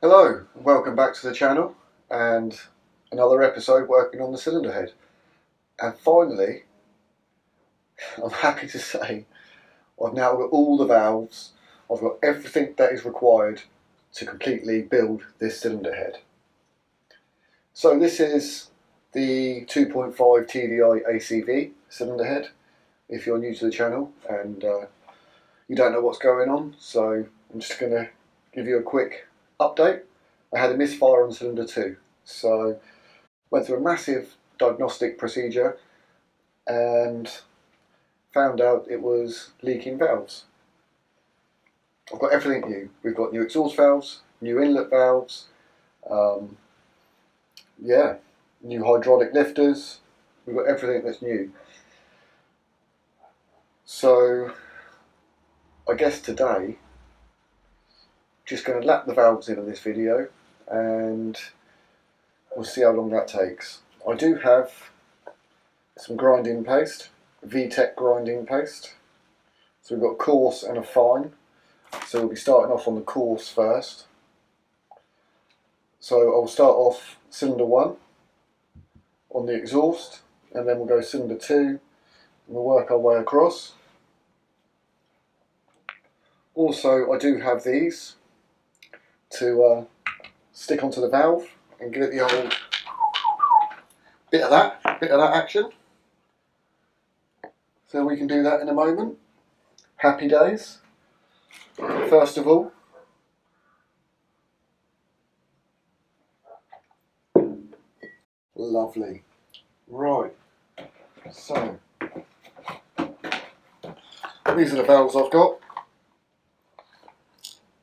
Hello and welcome back to the channel and another episode working on the cylinder head. And finally, I'm happy to say I've now got all the valves, I've got everything that is required to completely build this cylinder head. So this is the 2.5 TDI ACV cylinder head, if you're new to the channel and you don't know what's going on, so I'm just going to give you a quick update. I had a misfire on cylinder 2, so went through a massive diagnostic procedure and found out it was leaking valves. I've got everything new. We've got new exhaust valves, new inlet valves, new hydraulic lifters. We've got everything that's new. So I guess today, just going to lap the valves in on this video and we'll see how long that takes. I do have some grinding paste, VTech grinding paste. So we've got a coarse and a fine. So we'll be starting off on the coarse first. So I'll start off cylinder 1 on the exhaust, and then we'll go cylinder 2 and we'll work our way across. Also, I do have these to stick onto the valve and give it the old bit of that action. So we can do that in a moment. Happy days. First of all, lovely. Right, so these are the valves I've got.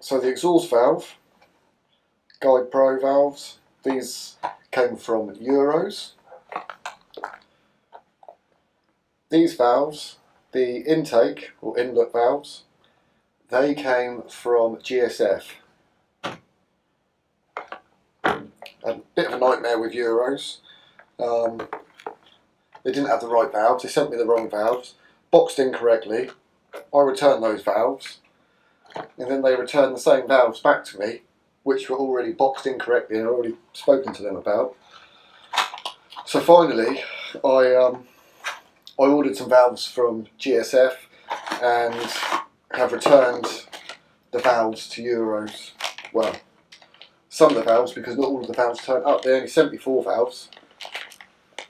So the exhaust valve, Guide Pro valves, these came from Euros. These valves, the intake or inlet valves, they came from GSF. A bit of a nightmare with Euros. They didn't have the right valves, they sent me the wrong valves, boxed incorrectly. I returned those valves, and then they returned the same valves back to me, which were already boxed incorrectly and I'd already spoken to them about. So finally, I ordered some valves from GSF and have returned the valves to Euros. Well, some of the valves, because not all of the valves turned up. They only sent me 4 valves,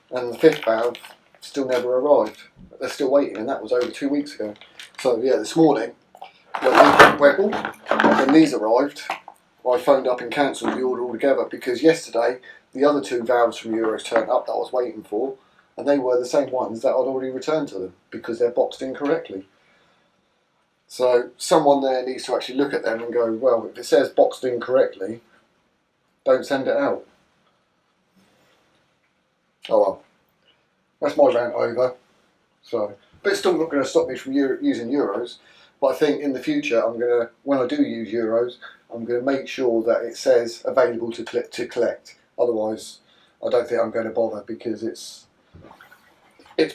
and the 5th valve still never arrived. They're still waiting, and that was over 2 weeks ago. So yeah, this morning, when these arrived, I phoned up and cancelled the order altogether, because yesterday the other 2 valves from Euros turned up that I was waiting for, and they were the same ones that I'd already returned to them because they're boxed incorrectly. So someone there needs to actually look at them and go, well, if it says boxed incorrectly, don't send it out. Oh well, that's my rant over. So, but it's still not going to stop me from using Euros. But I think in the future, when I do use Euros, I'm going to make sure that it says available to collect. Otherwise, I don't think I'm going to bother, because it's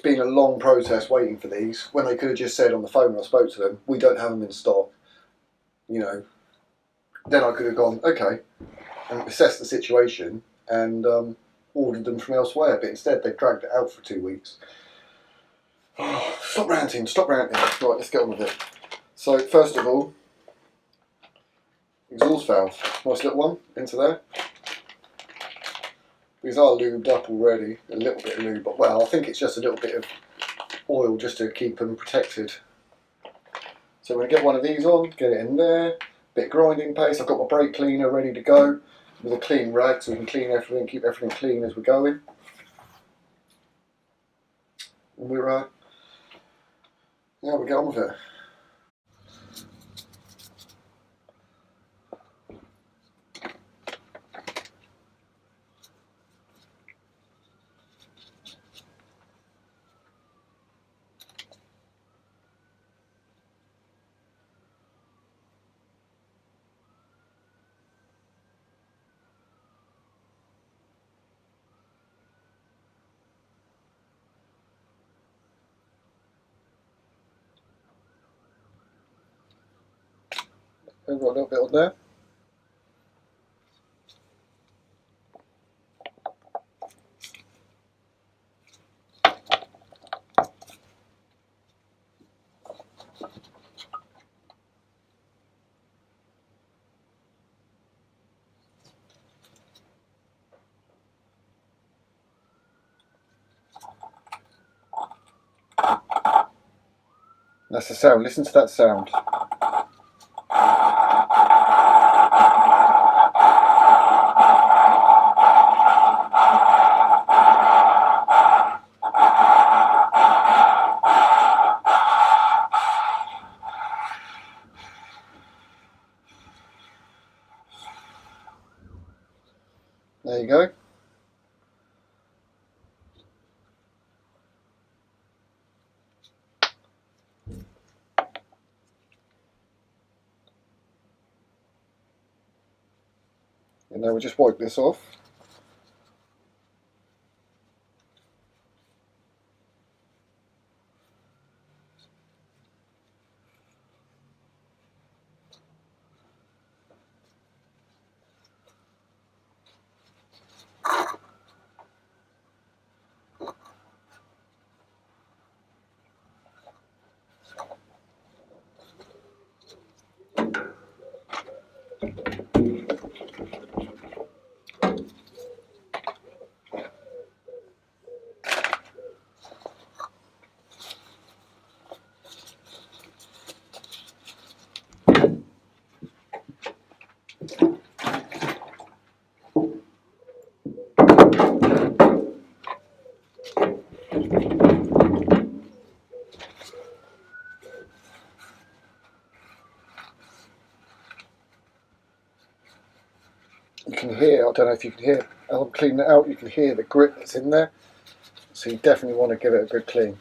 been a long process waiting for these, when they could have just said on the phone when I spoke to them, we don't have them in stock. You know, then I could have gone, okay, and assessed the situation and ordered them from elsewhere. But instead, they dragged it out for 2 weeks. Oh, stop ranting. Right, let's get on with it. So first of all, exhaust valve, nice little one into there. These are lubed up already, a little bit of lube, but well, I think it's just a little bit of oil just to keep them protected. So I'm going to get one of these on, get it in there, bit of grinding paste. I've got my brake cleaner ready to go with a clean rag, so we can clean everything, keep everything clean as we're going. And we'll get on with it. I've got a little bit on there. That's the sound. Listen to that sound. There you go. And now we'll just wipe this off. You can hear, I don't know if you can hear, as I'm cleaning it out, you can hear the grit that's in there. So you definitely want to give it a good clean.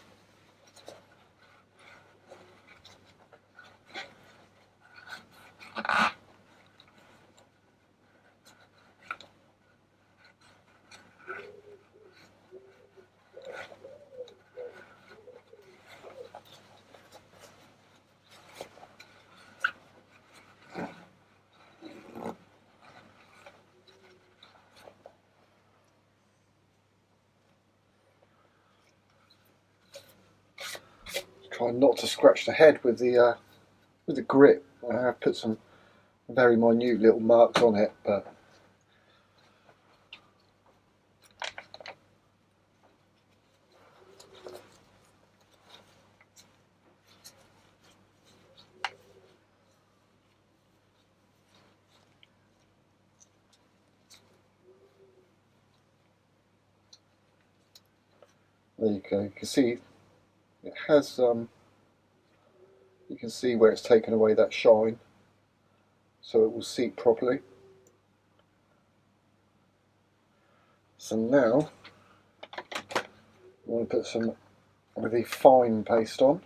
Try not to scratch the head with the grit. I have put some very minute little marks on it, but there you go. You can see it has you can see where it's taken away that shine, so it will seat properly. So now I want to put some really fine paste on.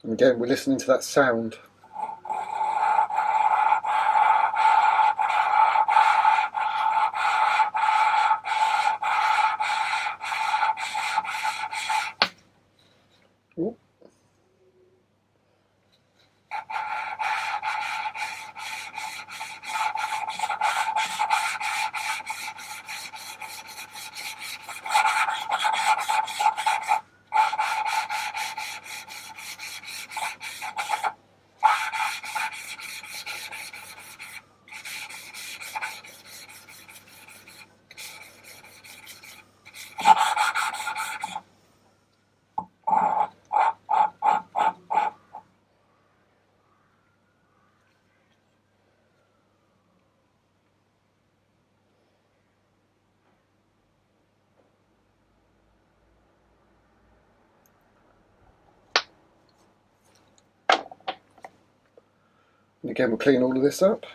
And again, we're listening to that sound. Ooh. And again, we'll clean all of this up.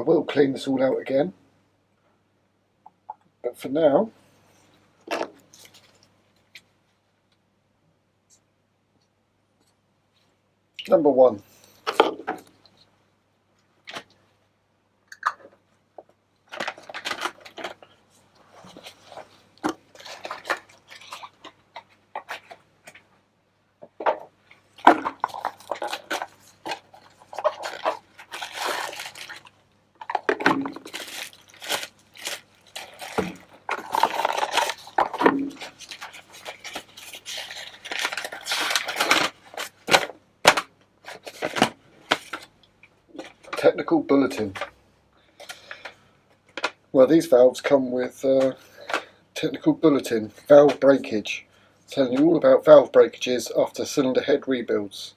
will clean this all out again, but for now, number one. Technical bulletin. Well, these valves come with technical bulletin, valve breakage, telling you all about valve breakages after cylinder head rebuilds.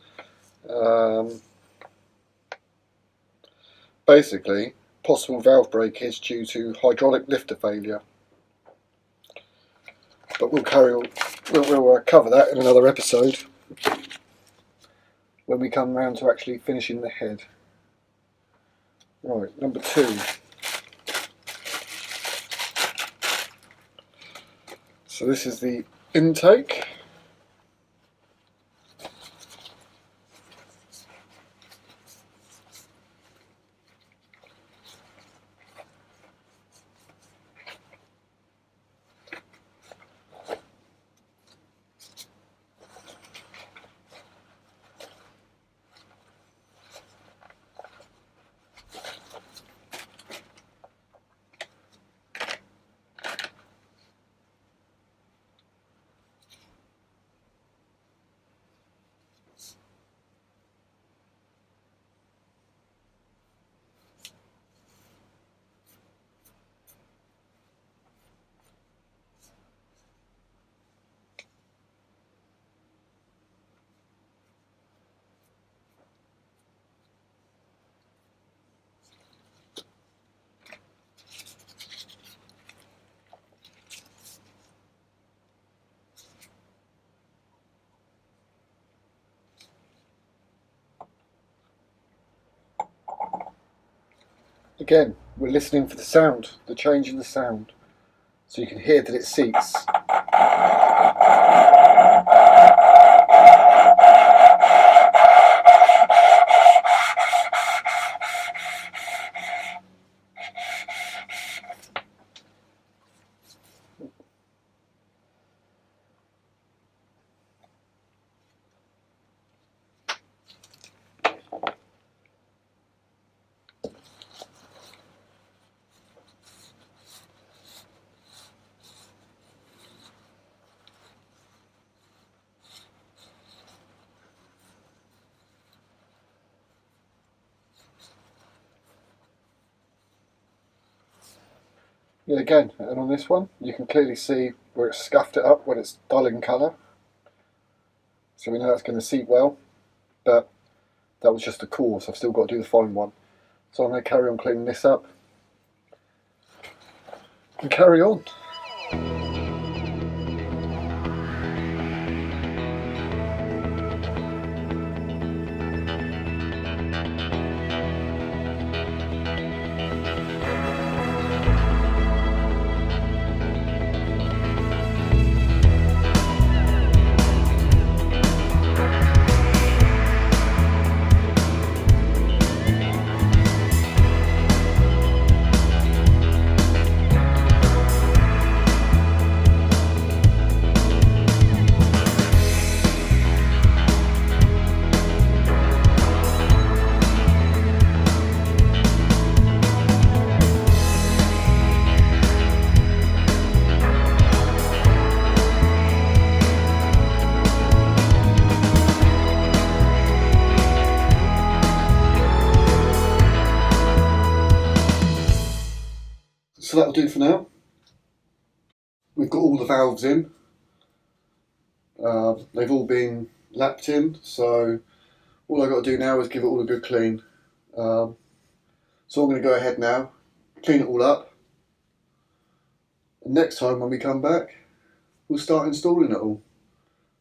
Basically, possible valve breakage due to hydraulic lifter failure. But we'll cover that in another episode when we come round to actually finishing the head. Right, number two. So this is the intake. Again, we're listening for the sound, the change in the sound, so you can hear that it seats. Yeah, again, and on this one, you can clearly see where it's scuffed it up when it's dull in colour. So we know that's going to seat well, but that was just the coarse. I've still got to do the fine one. So I'm going to carry on cleaning this up and carry on. So that'll do for now. We've got all the valves in. They've all been lapped in, so all I've got to do now is give it all a good clean. So I'm going to go ahead now, clean it all up, and next time when we come back, we'll start installing it all.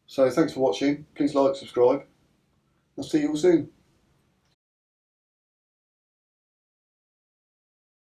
So thanks for watching. Please like, subscribe. I'll see you all soon.